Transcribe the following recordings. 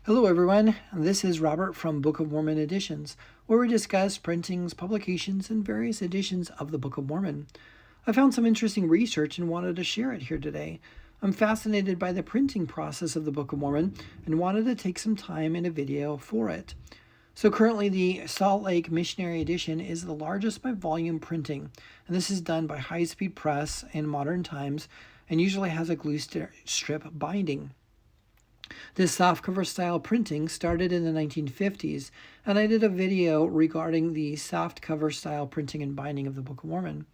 Hello everyone, this is Robert from Book of Mormon Editions, where we discuss printings, publications, and various editions of the Book of Mormon. I found some interesting research and wanted to share it here today. I'm fascinated by the printing process of the Book of Mormon and wanted to take some time in a video for it. So currently the Salt Lake Missionary Edition is the largest by volume printing, and this is done by high-speed press in modern times and usually has a glue strip binding. This softcover style printing started in the 1950s, and I did a video regarding the softcover style printing and binding of the Book of Mormon.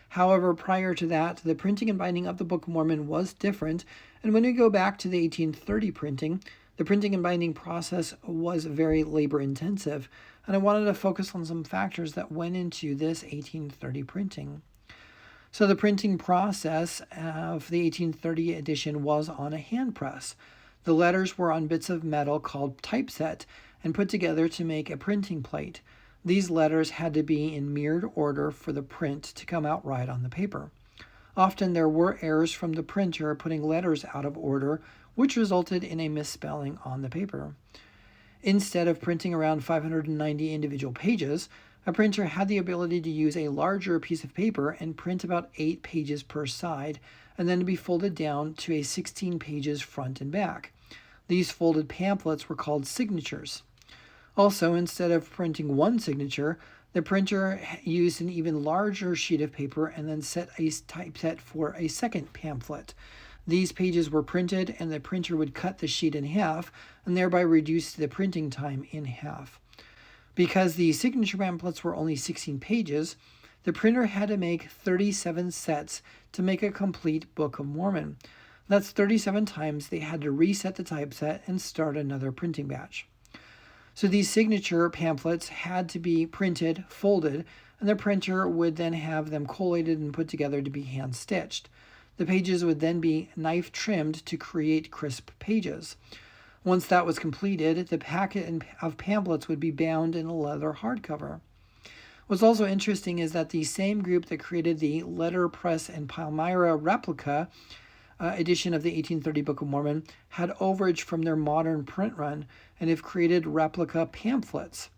However, prior to that, the printing and binding of the Book of Mormon was different, and when we go back to the 1830 printing, the printing and binding process was very labor intensive, and I wanted to focus on some factors that went into this 1830 printing. So the printing process of the 1830 edition was on a hand press. The letters were on bits of metal called typeset and put together to make a printing plate. These letters had to be in mirrored order for the print to come out right on the paper. Often there were errors from the printer putting letters out of order, which resulted in a misspelling on the paper. Instead of printing around 590 individual pages, a printer had the ability to use a larger piece of paper and print about 8 pages per side, and then to be folded down to a 16 pages front and back. These folded pamphlets were called signatures. Also, instead of printing one signature, the printer used an even larger sheet of paper and then set a typeset for a second pamphlet. These pages were printed, and the printer would cut the sheet in half and thereby reduce the printing time in half. Because the signature pamphlets were only 16 pages, the printer had to make 37 sets to make a complete Book of Mormon. That's 37 times they had to reset the typeset and start another printing batch. So these signature pamphlets had to be printed, folded, and the printer would then have them collated and put together to be hand-stitched. The pages would then be knife trimmed to create crisp pages. Once that was completed, the packet of pamphlets would be bound in a leather hardcover. What's also interesting is that the same group that created the letterpress and Palmyra replica edition of the 1830 Book of Mormon had overage from their modern print run and have created replica pamphlets.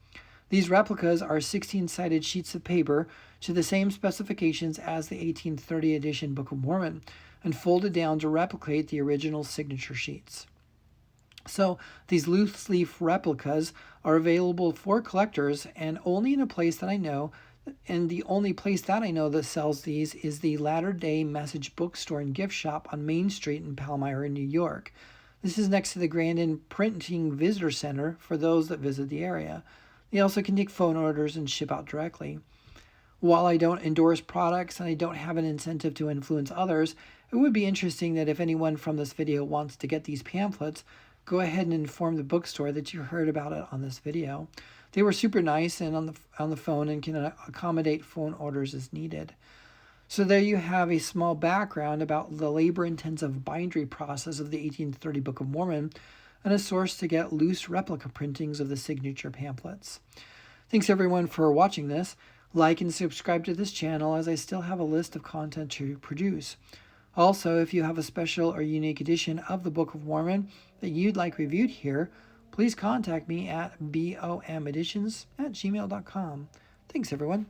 These replicas are 16-sided sheets of paper to the same specifications as the 1830 edition Book of Mormon and folded down to replicate the original signature sheets. So these loose leaf replicas are available for collectors and only in a place that I know, and the only place that I know that sells these is the Latter-day Message bookstore and gift shop on Main Street in Palmyra, New York. This is next to the Grandin Printing Visitor Center for those that visit the area. They also can take phone orders and ship out directly. While I don't endorse products and I don't have an incentive to influence others, it would be interesting that if anyone from this video wants to get these pamphlets, go ahead and inform the bookstore that you heard about it on this video. They were super nice and on the phone and can accommodate phone orders as needed. So there you have a small background about the labor-intensive bindery process of the 1830 Book of Mormon and a source to get loose replica printings of the signature pamphlets. Thanks everyone for watching this. Like and subscribe to this channel as I still have a list of content to produce. Also, if you have a special or unique edition of the Book of Mormon that you'd like reviewed here, please contact me at bomeditions@gmail.com. Thanks, everyone.